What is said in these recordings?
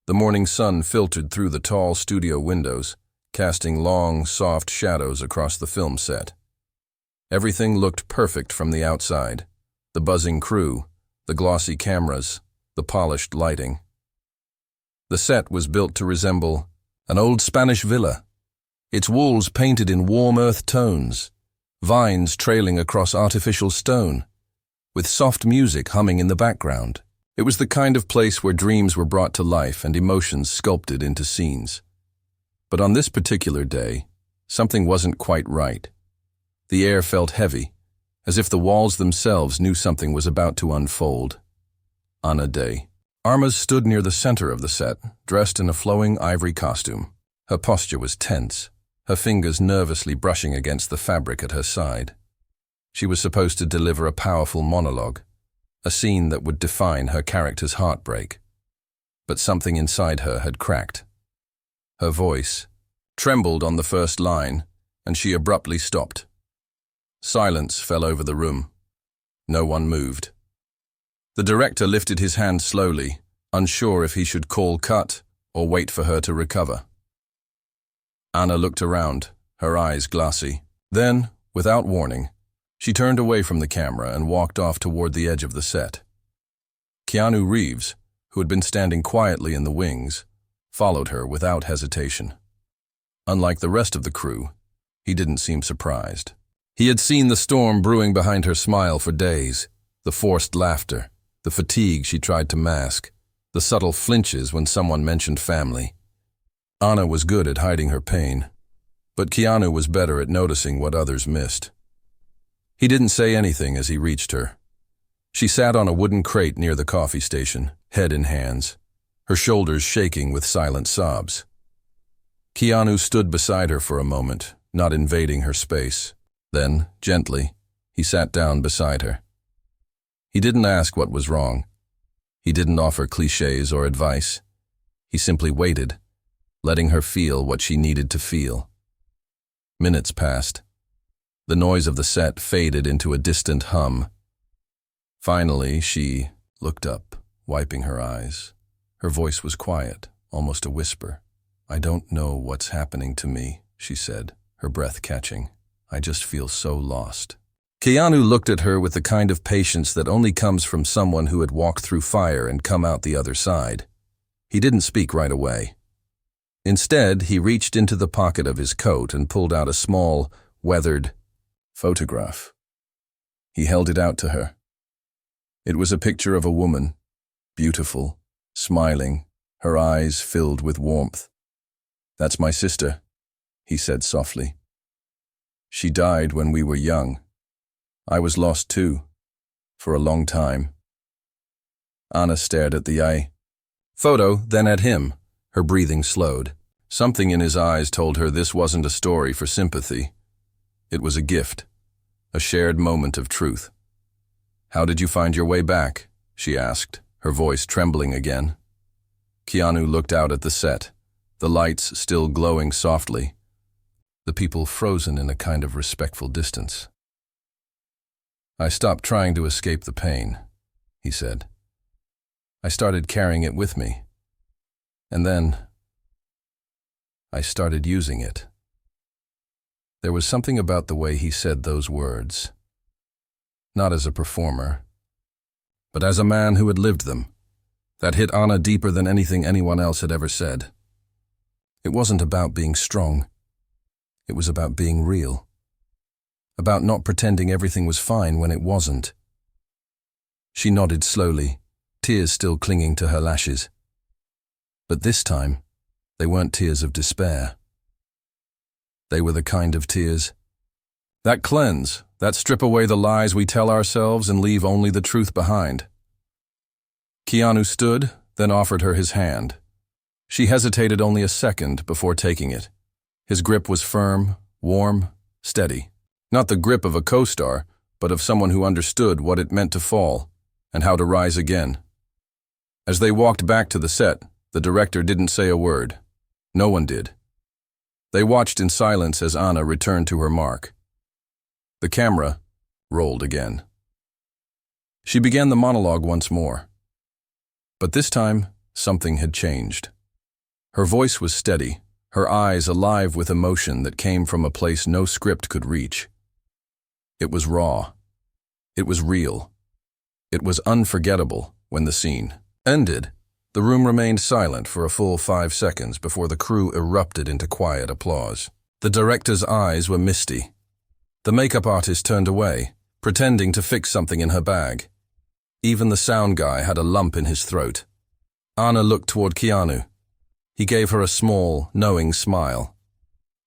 The morning sun filtered through the tall studio windows, casting long, soft shadows across the film set. Everything looked perfect from the outside. The buzzing crew, the glossy cameras, the polished lighting. The set was built to resemble an old Spanish villa, its walls painted in warm earth tones, vines trailing across artificial stone, with soft music humming in the background. It was the kind of place where dreams were brought to life and emotions sculpted into scenes. But on this particular day, something wasn't quite right. The air felt heavy, as if the walls themselves knew something was about to unfold. Anna Day. Armas stood near the center of the set, dressed in a flowing ivory costume. Her posture was tense, her fingers nervously brushing against the fabric at her side. She was supposed to deliver a powerful monologue, a scene that would define her character's heartbreak. But something inside her had cracked. Her voice trembled on the first line, and she abruptly stopped. Silence fell over the room. No one moved. The director lifted his hand slowly, unsure if he should call cut or wait for her to recover. Anna looked around, her eyes glassy. Then, without warning, she turned away from the camera and walked off toward the edge of the set. Keanu Reeves, who had been standing quietly in the wings, followed her without hesitation. Unlike the rest of the crew, he didn't seem surprised. He had seen the storm brewing behind her smile for days, the forced laughter, the fatigue she tried to mask, the subtle flinches when someone mentioned family. Anna was good at hiding her pain, but Keanu was better at noticing what others missed. He didn't say anything as he reached her. She sat on a wooden crate near the coffee station, head in hands, her shoulders shaking with silent sobs. Keanu stood beside her for a moment, not invading her space. Then, gently, he sat down beside her. He didn't ask what was wrong. He didn't offer cliches or advice. He simply waited, letting her feel what she needed to feel. Minutes passed. The noise of the set faded into a distant hum. Finally, she looked up, wiping her eyes. Her voice was quiet, almost a whisper. "I don't know what's happening to me," she said, her breath catching. "I just feel so lost." Keanu looked at her with the kind of patience that only comes from someone who had walked through fire and come out the other side. He didn't speak right away. Instead, he reached into the pocket of his coat and pulled out a small, weathered photograph. He held it out to her. It was a picture of a woman, beautiful, smiling, her eyes filled with warmth. "That's my sister," he said softly. "She died when we were young. I was lost too, for a long time." Anna stared at the photo, then at him. Her breathing slowed. Something in his eyes told her this wasn't a story for sympathy. It was a gift, a shared moment of truth. "How did you find your way back?" she asked, her voice trembling again. Keanu looked out at the set, the lights still glowing softly, the people frozen in a kind of respectful distance. "I stopped trying to escape the pain," he said. "I started carrying it with me. And then I started using it." There was something about the way he said those words. Not as a performer, but as a man who had lived them, that hit Anna deeper than anything anyone else had ever said. It wasn't about being strong. It was about being real. About not pretending everything was fine when it wasn't. She nodded slowly, tears still clinging to her lashes. But this time, they weren't tears of despair. They were the kind of tears that cleanse, that strip away the lies we tell ourselves and leave only the truth behind. Keanu stood, then offered her his hand. She hesitated only a second before taking it. His grip was firm, warm, steady. Not the grip of a co-star, but of someone who understood what it meant to fall and how to rise again. As they walked back to the set, the director didn't say a word. No one did. They watched in silence as Anna returned to her mark. The camera rolled again. She began the monologue once more. But this time, something had changed. Her voice was steady, her eyes alive with emotion that came from a place no script could reach. It was raw. It was real. It was unforgettable. When the scene ended, the room remained silent for a full 5 seconds before the crew erupted into quiet applause. The director's eyes were misty. The makeup artist turned away, pretending to fix something in her bag. Even the sound guy had a lump in his throat. Anna looked toward Keanu. He gave her a small, knowing smile.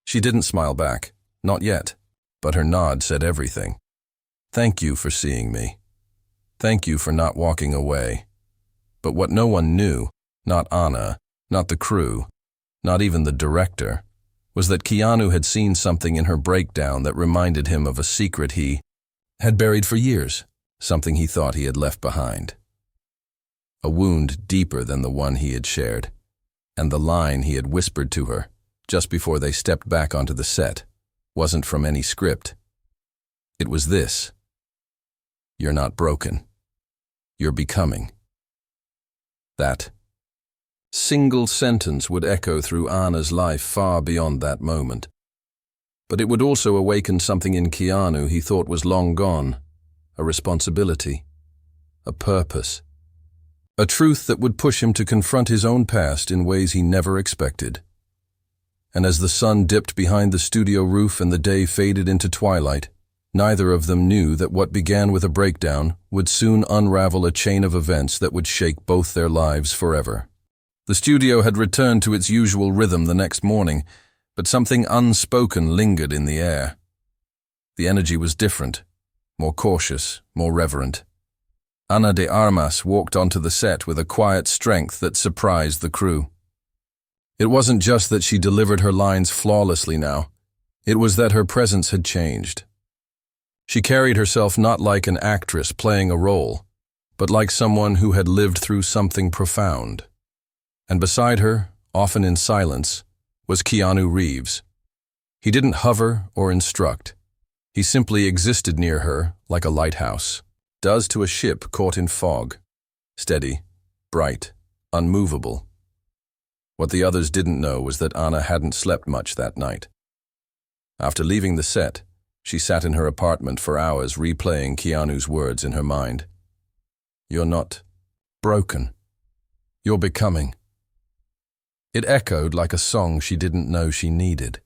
She didn't smile back, not yet, but her nod said everything. "Thank you for seeing me. Thank you for not walking away." But what no one knew, not Anna, not the crew, not even the director, was that Keanu had seen something in her breakdown that reminded him of a secret he had buried for years, something he thought he had left behind. A wound deeper than the one he had shared, and the line he had whispered to her just before they stepped back onto the set wasn't from any script. It was this: "You're not broken. You're becoming." That single sentence would echo through Anna's life far beyond that moment. But it would also awaken something in Keanu he thought was long gone, a responsibility, a purpose, a truth that would push him to confront his own past in ways he never expected. And as the sun dipped behind the studio roof and the day faded into twilight, neither of them knew that what began with a breakdown would soon unravel a chain of events that would shake both their lives forever. The studio had returned to its usual rhythm the next morning, but something unspoken lingered in the air. The energy was different, more cautious, more reverent. Ana de Armas walked onto the set with a quiet strength that surprised the crew. It wasn't just that she delivered her lines flawlessly now, it was that her presence had changed. She carried herself not like an actress playing a role, but like someone who had lived through something profound. And beside her, often in silence, was Keanu Reeves. He didn't hover or instruct. He simply existed near her like a lighthouse does to a ship caught in fog, steady, bright, unmovable. What the others didn't know was that Anna hadn't slept much that night. After leaving the set, she sat in her apartment for hours replaying Keanu's words in her mind. "You're not broken. You're becoming." It echoed like a song she didn't know she needed.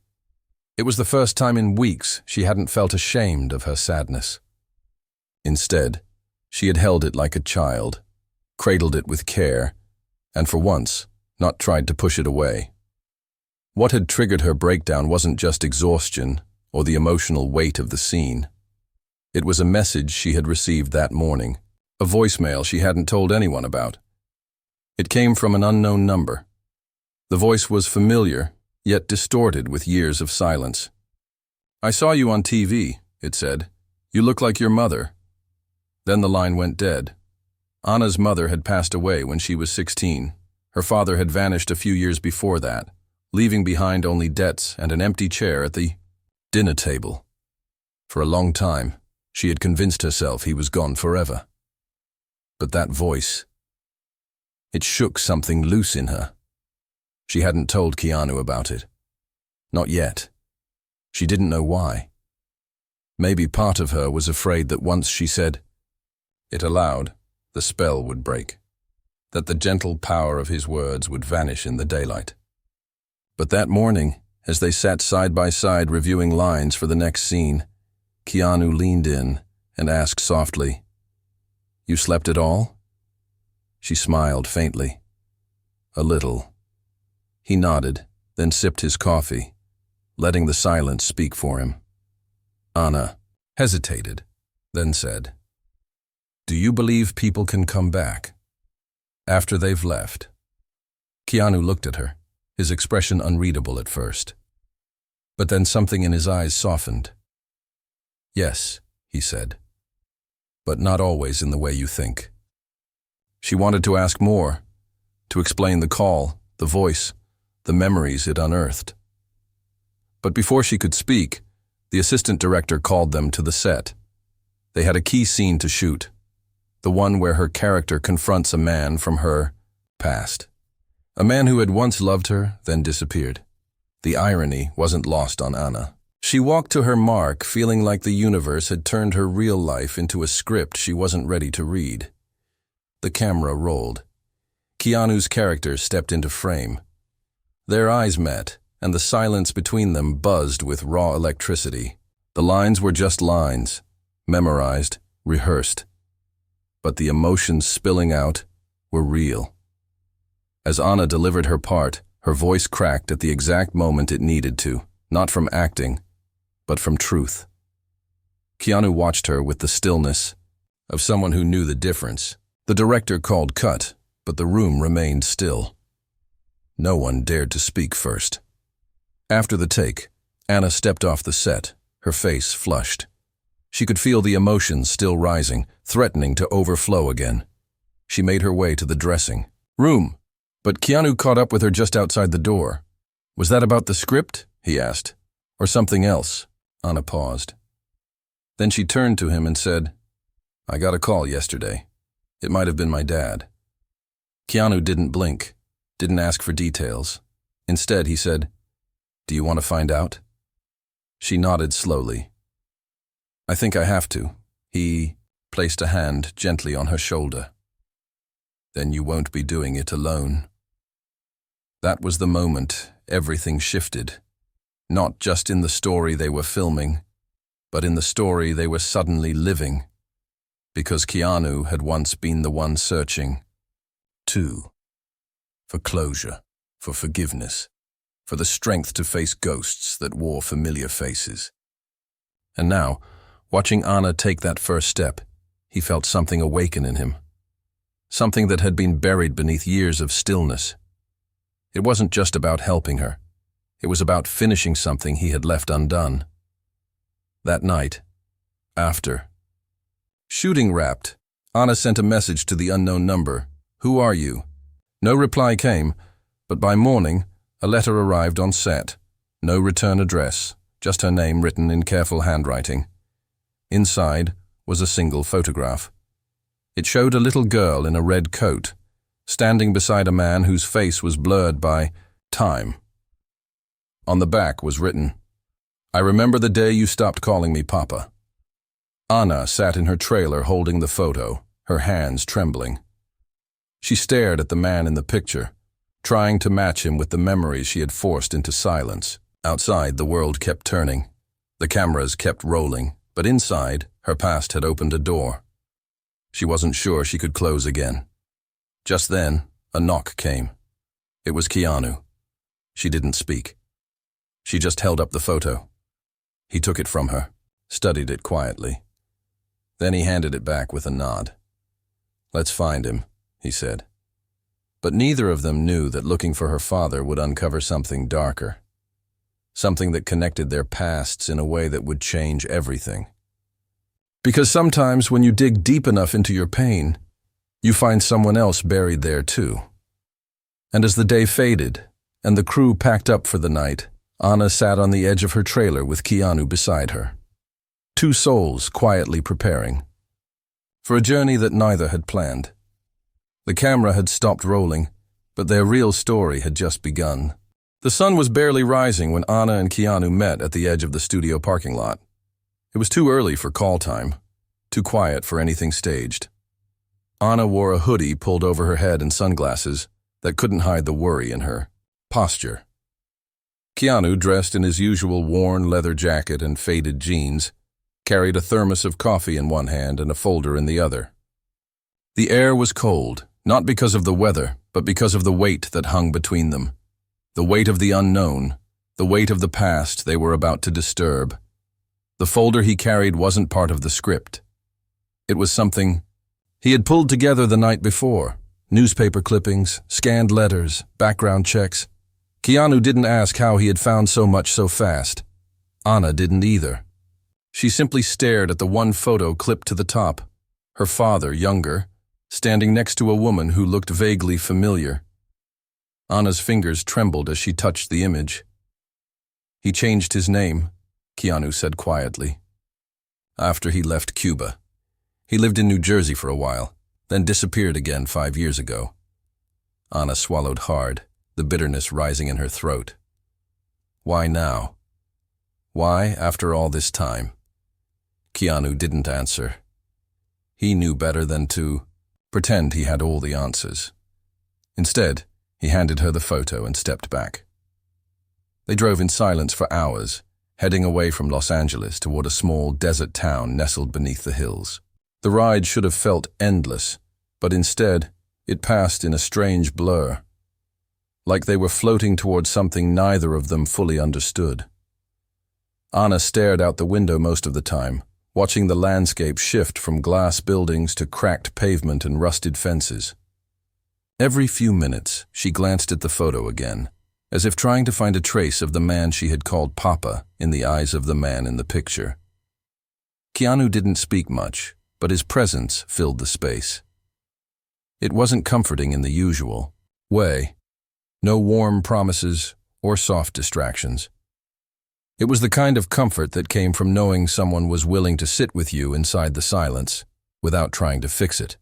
It was the first time in weeks she hadn't felt ashamed of her sadness. Instead, she had held it like a child, cradled it with care, and for once, not tried to push it away. What had triggered her breakdown wasn't just exhaustion or the emotional weight of the scene. It was a message she had received that morning, a voicemail she hadn't told anyone about. It came from an unknown number. The voice was familiar, yet distorted with years of silence. "I saw you on TV," it said. "You look like your mother." Then the line went dead. Anna's mother had passed away when she was 16. Her father had vanished a few years before that, leaving behind only debts and an empty chair at the dinner table. For a long time, she had convinced herself he was gone forever. But that voice, it shook something loose in her. She hadn't told Keanu about it. Not yet. She didn't know why. Maybe part of her was afraid that once she said it aloud, the spell would break, that the gentle power of his words would vanish in the daylight. But that morning, as they sat side by side reviewing lines for the next scene, Keanu leaned in and asked softly, "You slept at all?" She smiled faintly. "A little." He nodded, then sipped his coffee, letting the silence speak for him. Anna hesitated, then said, "Do you believe people can come back after they've left?" Keanu looked at her, his expression unreadable at first. But then something in his eyes softened. "Yes," he said, "but not always in the way you think." She wanted to ask more, to explain the call, the voice, the memories it unearthed. But before she could speak, the assistant director called them to the set. They had a key scene to shoot, the one where her character confronts a man from her past. A man who had once loved her, then disappeared. The irony wasn't lost on Anna. She walked to her mark, feeling like the universe had turned her real life into a script she wasn't ready to read. The camera rolled. Keanu's character stepped into frame. Their eyes met, and the silence between them buzzed with raw electricity. The lines were just lines, memorized, rehearsed. But the emotions spilling out were real. As Anna delivered her part, her voice cracked at the exact moment it needed to, not from acting, but from truth. Keanu watched her with the stillness of someone who knew the difference. The director called cut, but the room remained still. No one dared to speak first. After the take, Anna stepped off the set, her face flushed. She could feel the emotions still rising, threatening to overflow again. She made her way to the dressing room, but Keanu caught up with her just outside the door. "Was that about the script?" he asked. "Or something else?" Anna paused. Then she turned to him and said, "I got a call yesterday. It might have been my dad." Keanu didn't blink, didn't ask for details. Instead, he said, "Do you want to find out?" She nodded slowly. "I think I have to." He placed a hand gently on her shoulder. "Then you won't be doing it alone." That was the moment everything shifted. Not just in the story they were filming, but in the story they were suddenly living. Because Keanu had once been the one searching, too. For closure, for forgiveness, for the strength to face ghosts that wore familiar faces. And now, watching Anna take that first step, he felt something awaken in him. Something that had been buried beneath years of stillness. It wasn't just about helping her. It was about finishing something he had left undone. That night, after shooting wrapped, Anna sent a message to the unknown number. "Who are you?" No reply came, but by morning, a letter arrived on set. No return address, just her name written in careful handwriting. Inside was a single photograph. It showed a little girl in a red coat, standing beside a man whose face was blurred by time. On the back was written, "I remember the day you stopped calling me Papa." Anna sat in her trailer holding the photo, her hands trembling. She stared at the man in the picture, trying to match him with the memories she had forced into silence. Outside, the world kept turning. The cameras kept rolling, but inside, her past had opened a door. She wasn't sure she could close again. Just then, a knock came. It was Keanu. She didn't speak. She just held up the photo. He took it from her, studied it quietly. Then he handed it back with a nod. "Let's find him," he said. But neither of them knew that looking for her father would uncover something darker. Something that connected their pasts in a way that would change everything. Because sometimes when you dig deep enough into your pain, you find someone else buried there too. And as the day faded, and the crew packed up for the night, Anna sat on the edge of her trailer with Keanu beside her. Two souls quietly preparing for a journey that neither had planned. The camera had stopped rolling, but their real story had just begun. The sun was barely rising when Anna and Keanu met at the edge of the studio parking lot. It was too early for call time, too quiet for anything staged. Anna wore a hoodie pulled over her head and sunglasses that couldn't hide the worry in her posture. Keanu, dressed in his usual worn leather jacket and faded jeans, carried a thermos of coffee in one hand and a folder in the other. The air was cold, not because of the weather, but because of the weight that hung between them. The weight of the unknown, the weight of the past they were about to disturb. The folder he carried wasn't part of the script. It was something he had pulled together the night before. Newspaper clippings, scanned letters, background checks. Keanu didn't ask how he had found so much so fast. Anna didn't either. She simply stared at the one photo clipped to the top. Her father, younger, standing next to a woman who looked vaguely familiar. Anna's fingers trembled as she touched the image. "He changed his name," Keanu said quietly. "After he left Cuba. He lived in New Jersey for a while, then disappeared again 5 years ago. Anna swallowed hard, the bitterness rising in her throat. Why now? Why, after all this time? Keanu didn't answer. He knew better than to pretend he had all the answers. Instead, he handed her the photo and stepped back. They drove in silence for hours, heading away from Los Angeles toward a small desert town nestled beneath the hills. The ride should have felt endless, but instead, it passed in a strange blur, like they were floating toward something neither of them fully understood. Anna stared out the window most of the time, watching the landscape shift from glass buildings to cracked pavement and rusted fences. Every few minutes, she glanced at the photo again, as if trying to find a trace of the man she had called Papa in the eyes of the man in the picture. Keanu didn't speak much, but his presence filled the space. It wasn't comforting in the usual way. No warm promises or soft distractions. It was the kind of comfort that came from knowing someone was willing to sit with you inside the silence without trying to fix it.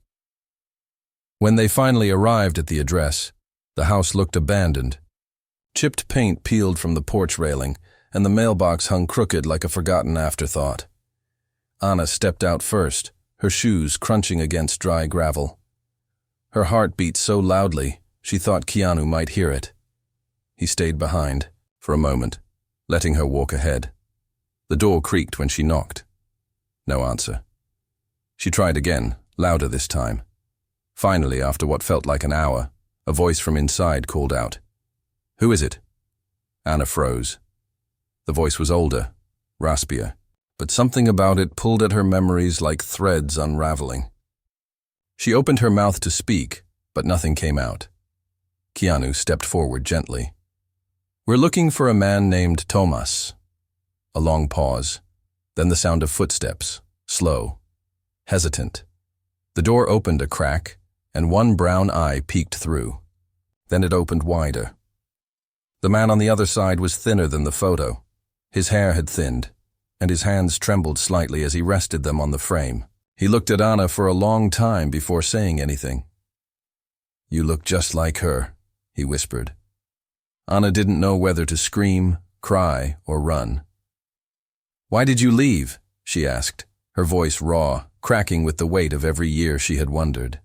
When they finally arrived at the address, the house looked abandoned. Chipped paint peeled from the porch railing, and the mailbox hung crooked like a forgotten afterthought. Anna stepped out first, her shoes crunching against dry gravel. Her heart beat so loudly, she thought Keanu might hear it. He stayed behind, for a moment, letting her walk ahead. The door creaked when she knocked. No answer. She tried again, louder this time. Finally, after what felt like an hour, a voice from inside called out, "Who is it?" Anna froze. The voice was older, raspier, but something about it pulled at her memories like threads unraveling. She opened her mouth to speak, but nothing came out. Keanu stepped forward gently. "We're looking for a man named Tomas." A long pause, then the sound of footsteps, slow, hesitant. The door opened a crack, and one brown eye peeked through. Then it opened wider. The man on the other side was thinner than the photo. His hair had thinned, and his hands trembled slightly as he rested them on the frame. He looked at Anna for a long time before saying anything. "You look just like her," he whispered. Anna didn't know whether to scream, cry, or run. "Why did you leave?" she asked, her voice raw, cracking with the weight of every year she had wondered.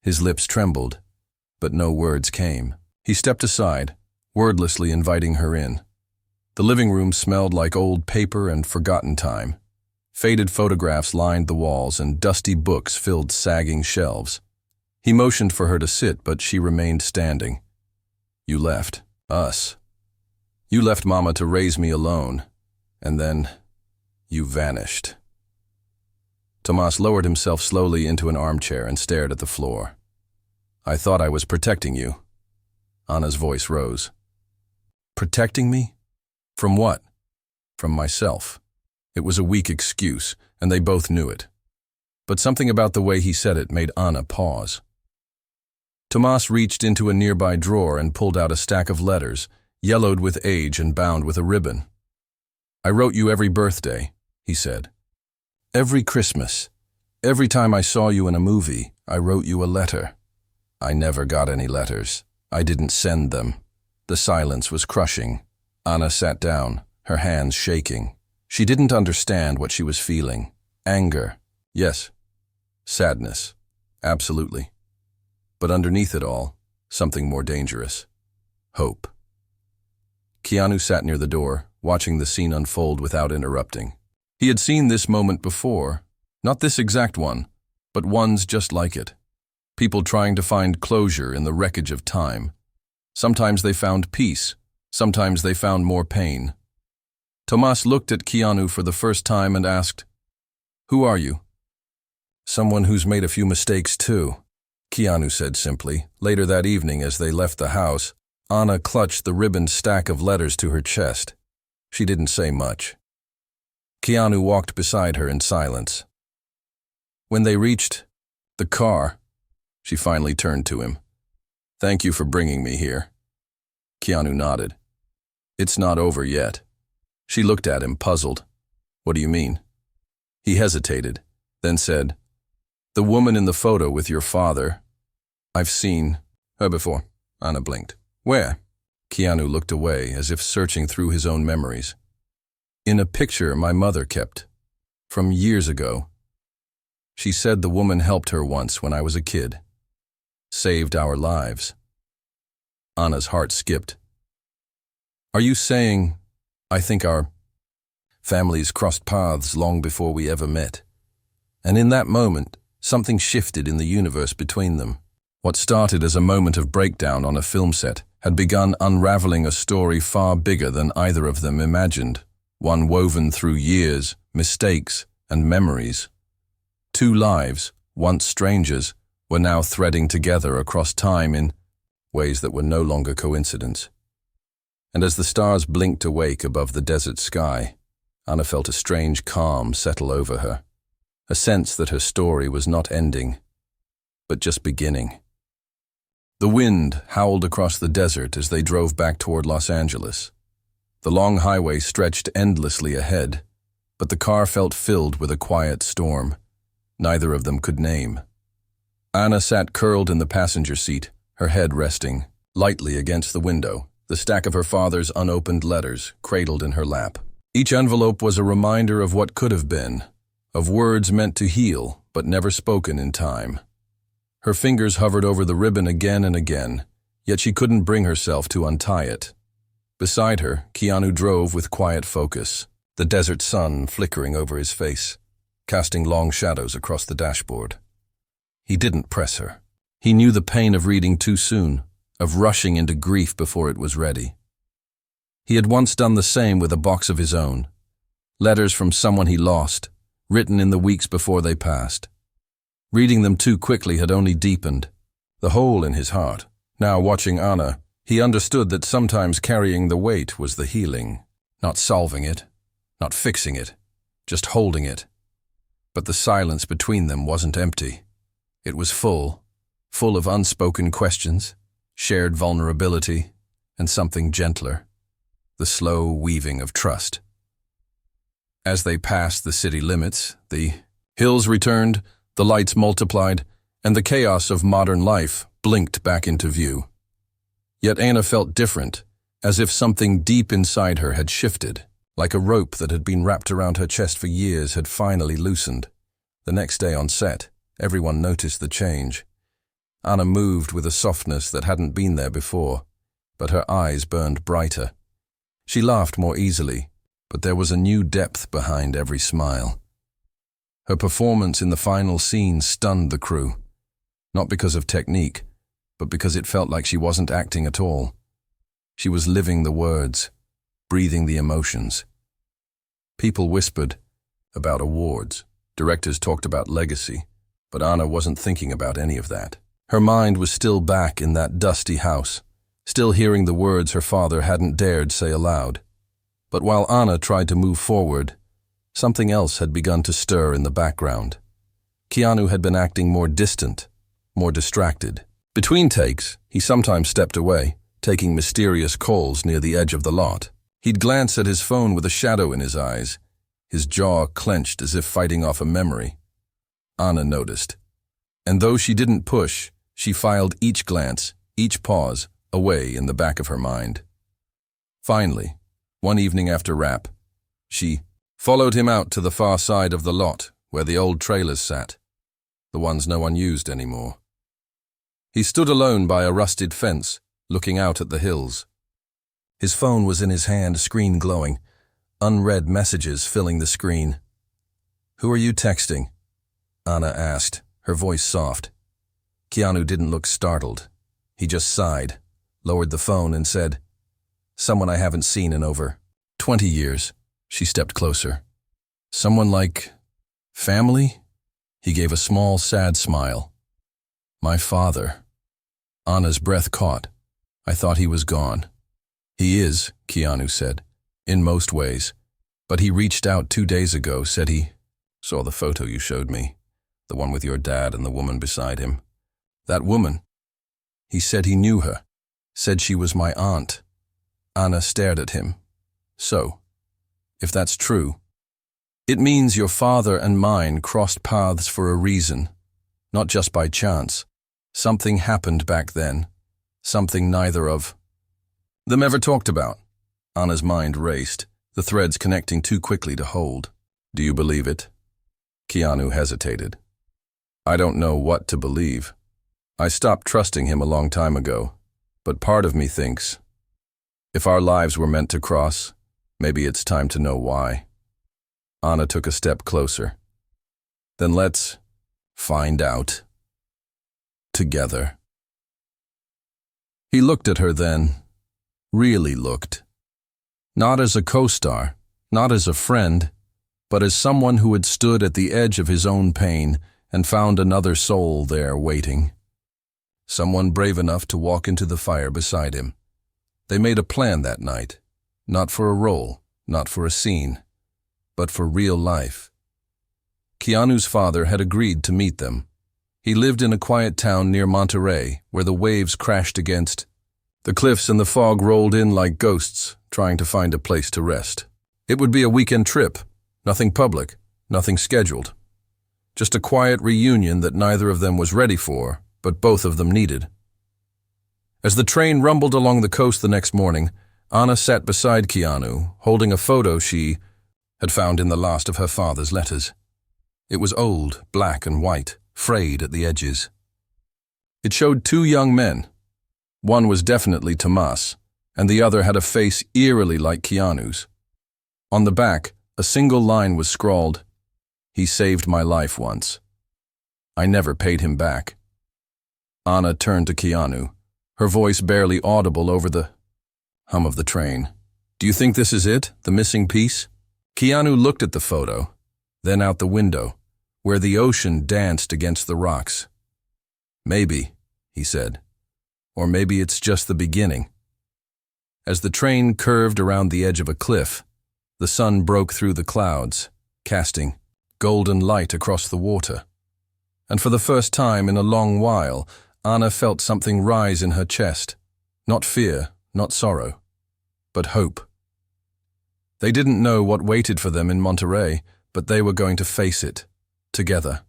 His lips trembled, but no words came. He stepped aside, wordlessly inviting her in. The living room smelled like old paper and forgotten time. Faded photographs lined the walls and dusty books filled sagging shelves. He motioned for her to sit, but she remained standing. "You left us. You left Mama to raise me alone, and then you vanished." Tomas lowered himself slowly into an armchair and stared at the floor. "I thought I was protecting you." Anna's voice rose. "Protecting me? From what?" "From myself." It was a weak excuse, and they both knew it. But something about the way he said it made Anna pause. Tomas reached into a nearby drawer and pulled out a stack of letters, yellowed with age and bound with a ribbon. "I wrote you every birthday," he said. "Every Christmas. Every time I saw you in a movie, I wrote you a letter." "I never got any letters. I didn't send them." The silence was crushing. Anna sat down, her hands shaking. She didn't understand what she was feeling. Anger, yes. Sadness, absolutely. But underneath it all, something more dangerous. Hope. Keanu sat near the door, watching the scene unfold without interrupting. He had seen this moment before, not this exact one, but ones just like it. People trying to find closure in the wreckage of time. Sometimes they found peace, sometimes they found more pain. Tomas looked at Keanu for the first time and asked, "Who are you?" "Someone who's made a few mistakes too," Keanu said simply. Later that evening, as they left the house, Anna clutched the ribboned stack of letters to her chest. She didn't say much. Keanu walked beside her in silence. When they reached the car, she finally turned to him. "Thank you for bringing me here." Keanu nodded. "It's not over yet." She looked at him, puzzled. "What do you mean?" He hesitated, then said, "The woman in the photo with your father, I've seen Her before. Anna blinked. Where? Keanu looked away, as if searching through his own memories. In a picture my mother kept. From years ago. She said the woman helped her once when I was a kid. Saved our lives. Anna's heart skipped. Are you saying, I think our families crossed paths long before we ever met? And in that moment, something shifted in the universe between them. What started as a moment of breakdown on a film set had begun unraveling a story far bigger than either of them imagined, one woven through years, mistakes, and memories. Two lives, once strangers, were now threading together across time in ways that were no longer coincidence. And as the stars blinked awake above the desert sky, Anna felt a strange calm settle over her, a sense that her story was not ending, but just beginning. The wind howled across the desert as they drove back toward Los Angeles. The long highway stretched endlessly ahead, but the car felt filled with a quiet storm neither of them could name. Anna sat curled in the passenger seat, her head resting lightly against the window, the stack of her father's unopened letters cradled in her lap. Each envelope was a reminder of what could have been, of words meant to heal but never spoken in time. Her fingers hovered over the ribbon again and again, yet she couldn't bring herself to untie it. Beside her, Keanu drove with quiet focus, the desert sun flickering over his face, casting long shadows across the dashboard. He didn't press her. He knew the pain of reading too soon, of rushing into grief before it was ready. He had once done the same with a box of his own, letters from someone he lost, written in the weeks before they passed. Reading them too quickly had only deepened the hole in his heart. Now, watching Anna, he understood that sometimes carrying the weight was the healing, not solving it, not fixing it, just holding it. But the silence between them wasn't empty. It was full of unspoken questions, shared vulnerability, and something gentler, the slow weaving of trust. As they passed the city limits, the hills returned, the lights multiplied, and the chaos of modern life blinked back into view. Yet Anna felt different, as if something deep inside her had shifted, like a rope that had been wrapped around her chest for years had finally loosened. The next day on set, everyone noticed the change. Anna moved with a softness that hadn't been there before, but her eyes burned brighter. She laughed more easily, but there was a new depth behind every smile. Her performance in the final scene stunned the crew, not because of technique, but because it felt like she wasn't acting at all. She was living the words, breathing the emotions. People whispered about awards. Directors talked about legacy, but Anna wasn't thinking about any of that. Her mind was still back in that dusty house, still hearing the words her father hadn't dared say aloud. But while Anna tried to move forward, something else had begun to stir in the background. Keanu had been acting more distant, more distracted. Between takes, he sometimes stepped away, taking mysterious calls near the edge of the lot. He'd glance at his phone with a shadow in his eyes, his jaw clenched as if fighting off a memory. Anna noticed. And though she didn't push, she filed each glance, each pause, away in the back of her mind. Finally, one evening after wrap, she followed him out to the far side of the lot where the old trailers sat, the ones no one used anymore. He stood alone by a rusted fence, looking out at the hills. His phone was in his hand, screen glowing, unread messages filling the screen. "Who are you texting?" Anna asked, her voice soft. Keanu didn't look startled. He just sighed, lowered the phone and said, "Someone I haven't seen in over 20 years. She stepped closer. "Someone like family?" He gave a small, sad smile. "My father." Anna's breath caught. "I thought he was gone." "He is," Keanu said, "in most ways. But he reached out 2 days ago, said he saw the photo you showed me, the one with your dad and the woman beside him. That woman. He said he knew her, said she was my aunt." Anna stared at him. "So, if that's true, it means your father and mine crossed paths for a reason, not just by chance. Something happened back then, Something neither of them ever talked about. Anna's mind raced, the threads connecting too quickly to hold. Do you believe it? Keanu hesitated. I don't know what to believe. I stopped trusting him a long time ago, but part of me thinks, if our lives were meant to cross, maybe it's time to know why. Anna took a step closer. Then let's find out. Together. He looked at her then, really looked. Not as a co-star, not as a friend, but as someone who had stood at the edge of his own pain and found another soul there waiting. Someone brave enough to walk into the fire beside him. They made a plan that night, not for a role, not for a scene, but for real life. Keanu's father had agreed to meet them. He lived in a quiet town near Monterey, where the waves crashed against the cliffs and the fog rolled in like ghosts, trying to find a place to rest. It would be a weekend trip, nothing public, nothing scheduled. Just a quiet reunion that neither of them was ready for, but both of them needed. As the train rumbled along the coast the next morning, Anna sat beside Keanu, holding a photo she had found in the last of her father's letters. It was old, black and white, frayed at the edges. It showed two young men. One was definitely Tomas, and the other had a face eerily like Keanu's. On the back, a single line was scrawled, "He saved my life once. I never paid him back." Anna turned to Keanu, her voice barely audible over the hum of the train. Do you think this is it, the missing piece? Keanu looked at the photo, then out the window, where the ocean danced against the rocks. Maybe, he said. Or maybe it's just the beginning. As the train curved around the edge of a cliff, the sun broke through the clouds, casting golden light across the water. And for the first time in a long while, Anna felt something rise in her chest. Not fear, not sorrow, but hope. They didn't know what waited for them in Monterey, but they were going to face it, together.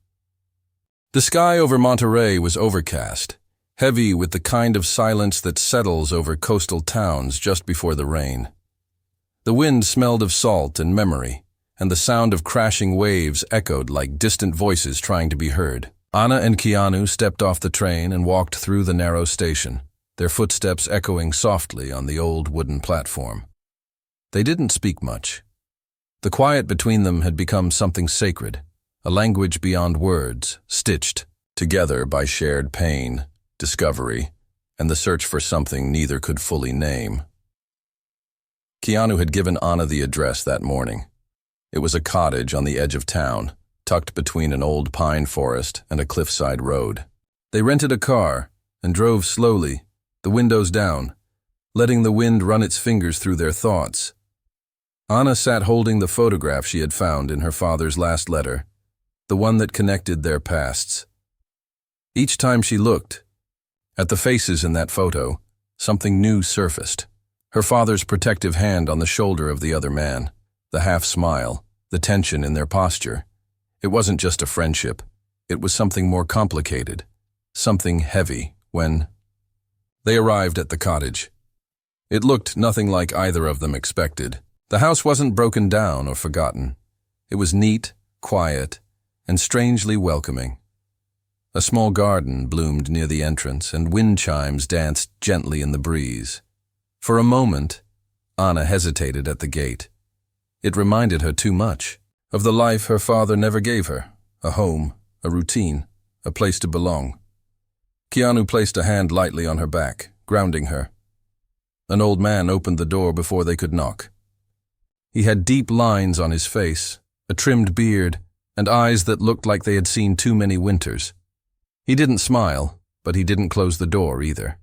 The sky over Monterey was overcast, heavy with the kind of silence that settles over coastal towns just before the rain. The wind smelled of salt and memory, and the sound of crashing waves echoed like distant voices trying to be heard. Anna and Keanu stepped off the train and walked through the narrow station, their footsteps echoing softly on the old wooden platform. They didn't speak much. The quiet between them had become something sacred, a language beyond words, stitched together by shared pain, discovery, and the search for something neither could fully name. Keanu had given Anna the address that morning. It was a cottage on the edge of town, tucked between an old pine forest and a cliffside road. They rented a car and drove slowly, the windows down, letting the wind run its fingers through their thoughts. Anna sat holding the photograph she had found in her father's last letter, the one that connected their pasts. Each time she looked at the faces in that photo, something new surfaced. Her father's protective hand on the shoulder of the other man, the half-smile, the tension in their posture. It wasn't just a friendship. It was something more complicated, something heavy when they arrived at the cottage. It looked nothing like either of them expected. The house wasn't broken down or forgotten. It was neat, quiet, and strangely welcoming. A small garden bloomed near the entrance, and wind chimes danced gently in the breeze. For a moment, Anna hesitated at the gate. It reminded her too much of the life her father never gave her, a home, a routine, a place to belong. Keanu placed a hand lightly on her back, grounding her. An old man opened the door before they could knock. He had deep lines on his face, a trimmed beard, and eyes that looked like they had seen too many winters. He didn't smile, but he didn't close the door either.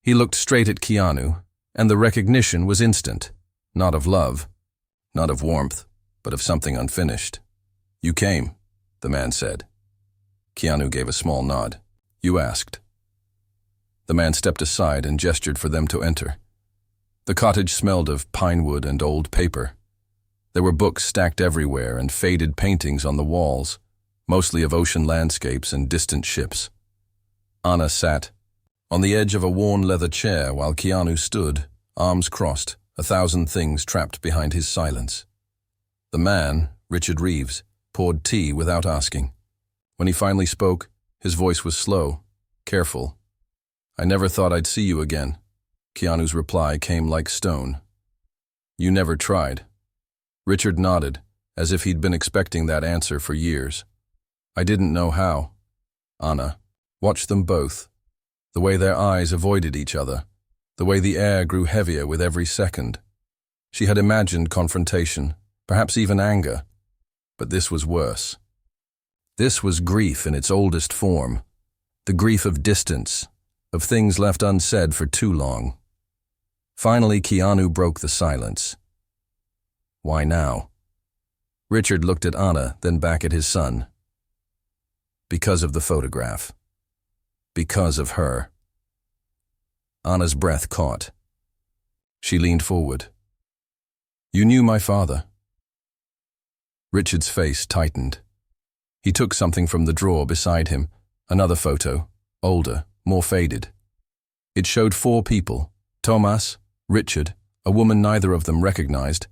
He looked straight at Keanu, and the recognition was instant, not of love, not of warmth, but of something unfinished. "You came," the man said. Keanu gave a small nod. "You asked." The man stepped aside and gestured for them to enter. The cottage smelled of pine wood and old paper. There were books stacked everywhere and faded paintings on the walls, mostly of ocean landscapes and distant ships. Anna sat on the edge of a worn leather chair while Keanu stood, arms crossed, 1,000 things trapped behind his silence. The man, Richard Reeves, poured tea without asking. When he finally spoke, his voice was slow, careful. "I never thought I'd see you again." Keanu's reply came like stone. "You never tried." Richard nodded, as if he'd been expecting that answer for years. "I didn't know how." Anna watched them both, the way their eyes avoided each other, the way the air grew heavier with every second. She had imagined confrontation, perhaps even anger, but this was worse. This was grief in its oldest form, the grief of distance, of things left unsaid for too long. Finally, Keanu broke the silence. "Why now?" Richard looked at Anna, then back at his son. "Because of the photograph. Because of her." Anna's breath caught. She leaned forward. "You knew my father." Richard's face tightened. He took something from the drawer beside him, another photo, older, more faded. It showed 4 people, Thomas, Richard, a woman neither of them recognized,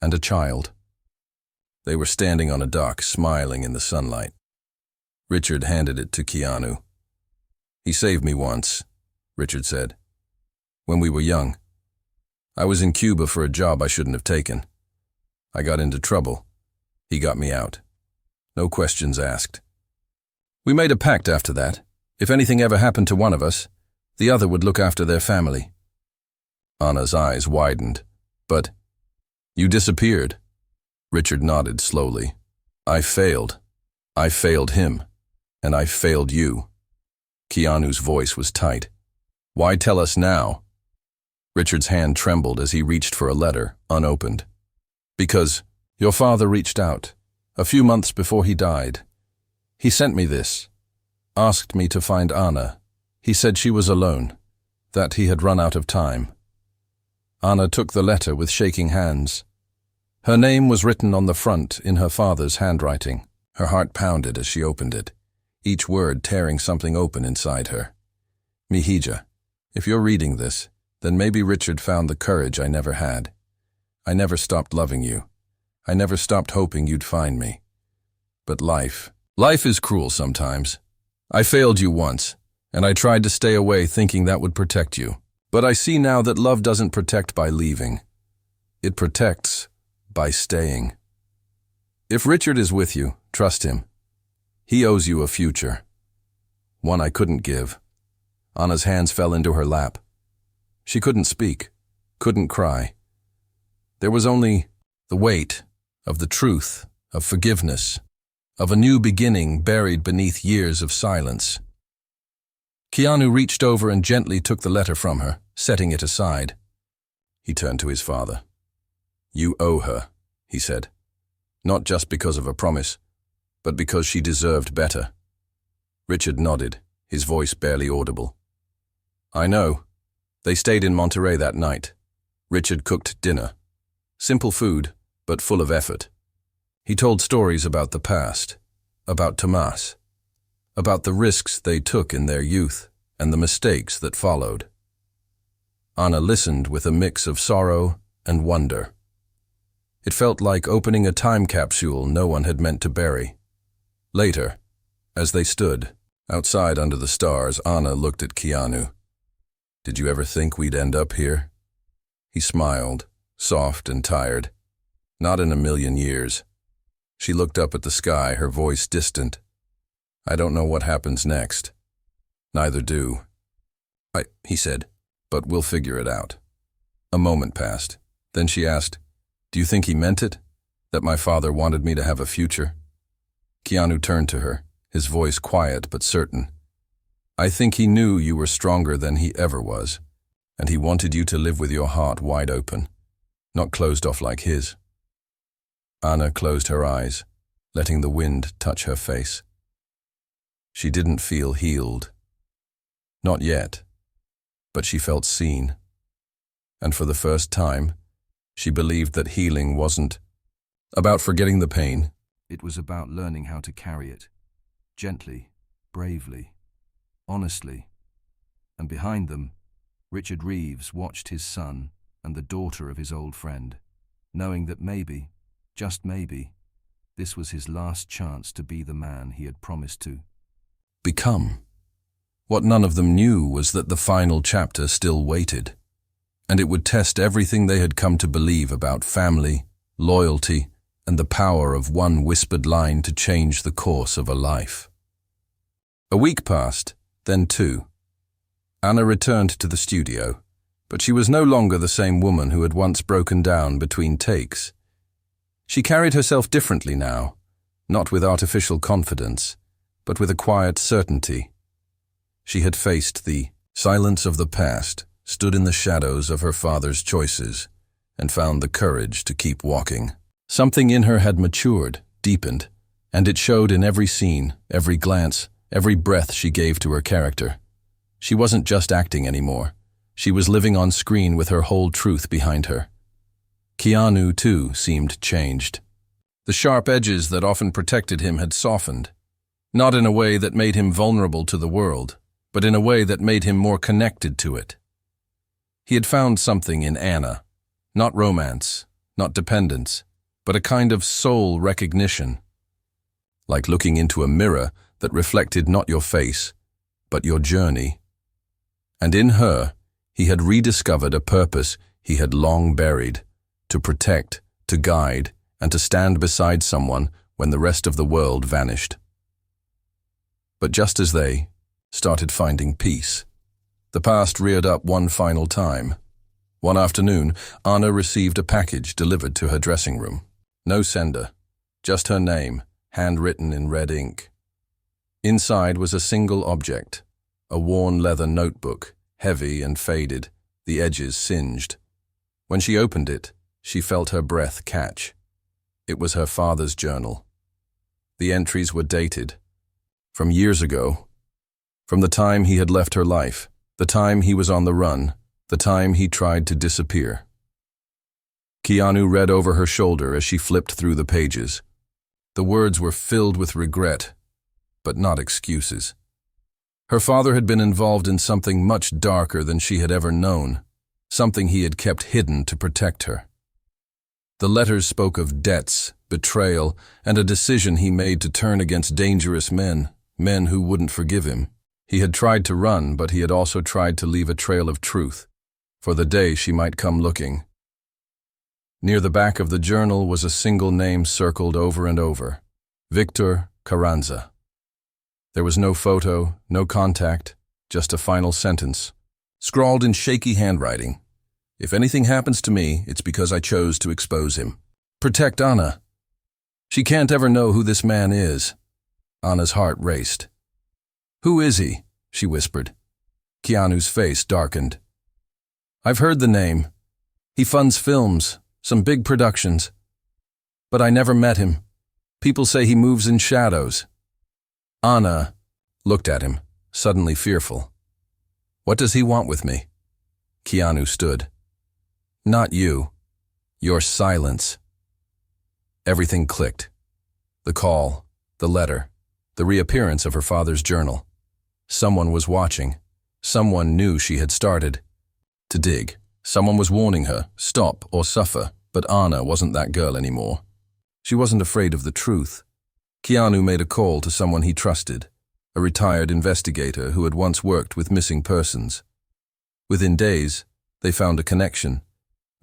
and a child. They were standing on a dock, smiling in the sunlight. Richard handed it to Keanu. "He saved me once," Richard said. "When we were young. I was in Cuba for a job I shouldn't have taken. I got into trouble. He got me out. No questions asked. We made a pact after that. If anything ever happened to one of us, the other would look after their family." Anna's eyes widened. "But you disappeared." Richard nodded slowly. "I failed. I failed him. And I failed you." Keanu's voice was tight. "Why tell us now?" Richard's hand trembled as he reached for a letter, unopened. "Because your father reached out, a few months before he died. He sent me this, asked me to find Anna. He said she was alone, that he had run out of time." Anna took the letter with shaking hands. Her name was written on the front in her father's handwriting. Her heart pounded as she opened it, each word tearing something open inside her. "Mihija, if you're reading this, then maybe Richard found the courage I never had. I never stopped loving you. I never stopped hoping you'd find me. But life is cruel sometimes. I failed you once, and I tried to stay away thinking that would protect you. But I see now that love doesn't protect by leaving. It protects by staying. If Richard is with you, trust him. He owes you a future. One I couldn't give." Anna's hands fell into her lap. She couldn't speak, couldn't cry. There was only the weight of the truth, of forgiveness, of a new beginning buried beneath years of silence. Keanu reached over and gently took the letter from her, setting it aside. He turned to his father. "You owe her," he said. "Not just because of a promise, but because she deserved better." Richard nodded, his voice barely audible. "I know." They stayed in Monterey that night. Richard cooked dinner. Simple food, but full of effort. He told stories about the past, about Tomas, about the risks they took in their youth and the mistakes that followed. Anna listened with a mix of sorrow and wonder. It felt like opening a time capsule no one had meant to bury. Later, as they stood outside under the stars, Anna looked at Keanu. "Did you ever think we'd end up here?" He smiled, soft and tired. "Not in a million years." She looked up at the sky, her voice distant. "I don't know what happens next." "Neither do." He said, "but we'll figure it out." A moment passed. Then she asked, "Do you think he meant it? That my father wanted me to have a future?" Keanu turned to her, his voice quiet but certain. "I think he knew you were stronger than he ever was, and he wanted you to live with your heart wide open, not closed off like his." Anna closed her eyes, letting the wind touch her face. She didn't feel healed. Not yet, but she felt seen. And for the first time, she believed that healing wasn't about forgetting the pain. It was about learning how to carry it, gently, bravely, honestly. and behind them, Richard Reeves watched his son and the daughter of his old friend, knowing that maybe, just maybe, this was his last chance to be the man he had promised to become. What none of them knew was that the final chapter still waited, and it would test everything they had come to believe about family, loyalty, and the power of one whispered line to change the course of a life. A week passed, then two. Anna returned to the studio, but she was no longer the same woman who had once broken down between takes. She carried herself differently now, not with artificial confidence, but with a quiet certainty. She had faced the silence of the past, stood in the shadows of her father's choices, and found the courage to keep walking. Something in her had matured, deepened, and it showed in every scene, every glance, every breath she gave to her character. She wasn't just acting anymore. She was living on screen with her whole truth behind her. Keanu, too, seemed changed. The sharp edges that often protected him had softened, not in a way that made him vulnerable to the world, but in a way that made him more connected to it. He had found something in Anna, not romance, not dependence, but a kind of soul recognition, like looking into a mirror that reflected not your face, but your journey. And in her, he had rediscovered a purpose he had long buried, to protect, to guide, and to stand beside someone when the rest of the world vanished. But just as they started finding peace, the past reared up one final time. One afternoon, Anna received a package delivered to her dressing room. No sender, just her name, handwritten in red ink. Inside was a single object, a worn leather notebook, heavy and faded, the edges singed. When she opened it, she felt her breath catch. It was her father's journal. The entries were dated, from years ago, from the time he had left her life, the time he was on the run, the time he tried to disappear. Keanu read over her shoulder as she flipped through the pages. The words were filled with regret, but not excuses. Her father had been involved in something much darker than she had ever known, something he had kept hidden to protect her. The letters spoke of debts, betrayal, and a decision he made to turn against dangerous men, men who wouldn't forgive him. He had tried to run, but he had also tried to leave a trail of truth, for the day she might come looking. Near the back of the journal was a single name circled over and over: Victor Carranza. There was no photo, no contact, just a final sentence, scrawled in shaky handwriting. If anything happens to me, it's because I chose to expose him. Protect Anna. She can't ever know who this man is. Anna's heart raced. Who is he? She whispered. Keanu's face darkened. I've heard the name. He funds films, some big productions. But I never met him. People say he moves in shadows. Anna looked at him, suddenly fearful. What does he want with me? Keanu stood. Not you. Your silence. Everything clicked. The call, the letter, the reappearance of her father's journal. Someone was watching. Someone knew she had started to dig. Someone was warning her, stop or suffer, but Anna wasn't that girl anymore. She wasn't afraid of the truth. Keanu made a call to someone he trusted, a retired investigator who had once worked with missing persons. Within days, they found a connection.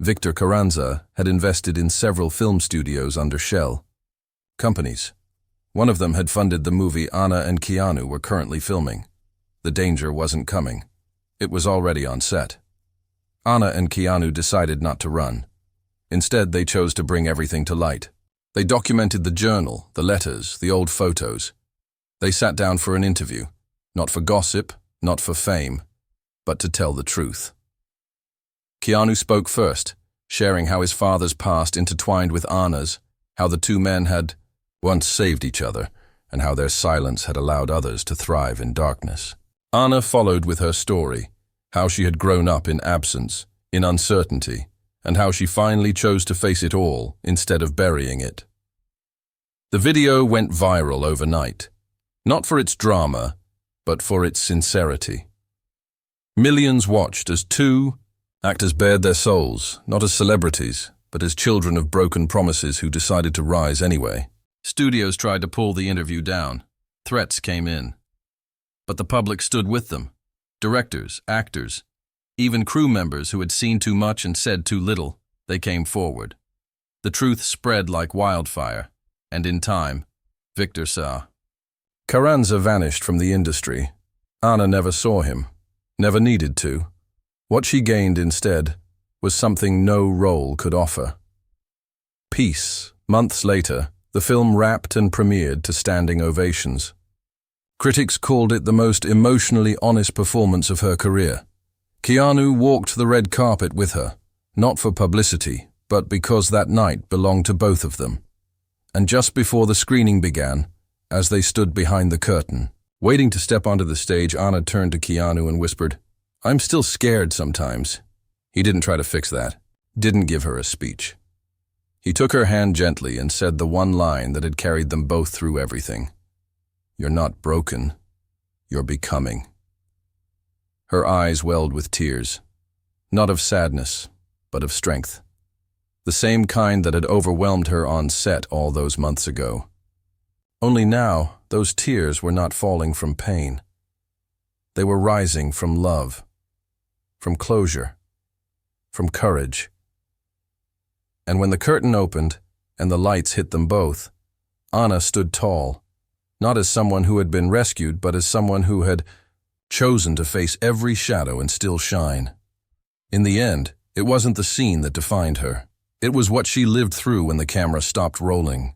Victor Carranza had invested in several film studios under shell companies. One of them had funded the movie Anna and Keanu were currently filming. The danger wasn't coming. It was already on set. Anna and Keanu decided not to run. Instead, they chose to bring everything to light. They documented the journal, the letters, the old photos. They sat down for an interview, not for gossip, not for fame, but to tell the truth. Keanu spoke first, sharing how his father's past intertwined with Anna's, how the two men had once saved each other, and how their silence had allowed others to thrive in darkness. Anna followed with her story, how she had grown up in absence, in uncertainty, and how she finally chose to face it all instead of burying it. The video went viral overnight, not for its drama, but for its sincerity. Millions watched as two actors bared their souls, not as celebrities, but as children of broken promises who decided to rise anyway. Studios tried to pull the interview down. Threats came in. But the public stood with them. Directors, actors, even crew members who had seen too much and said too little, they came forward. The truth spread like wildfire, and in time, Victor saw. Carranza vanished from the industry. Anna never saw him, never needed to. What she gained instead was something no role could offer. Peace. Months later, the film wrapped and premiered to standing ovations. Critics called it the most emotionally honest performance of her career. Keanu walked the red carpet with her, not for publicity, but because that night belonged to both of them. And just before the screening began, as they stood behind the curtain, waiting to step onto the stage, Anna turned to Keanu and whispered, "I'm still scared sometimes." He didn't try to fix that, didn't give her a speech. He took her hand gently and said the one line that had carried them both through everything. "You're not broken, you're becoming." Her eyes welled with tears, not of sadness, but of strength. The same kind that had overwhelmed her on set all those months ago. Only now, those tears were not falling from pain. They were rising from love, from closure, from courage. And when the curtain opened and the lights hit them both, Anna stood tall, not as someone who had been rescued, but as someone who had chosen to face every shadow and still shine. In the end, it wasn't the scene that defined her. It was what she lived through when the camera stopped rolling.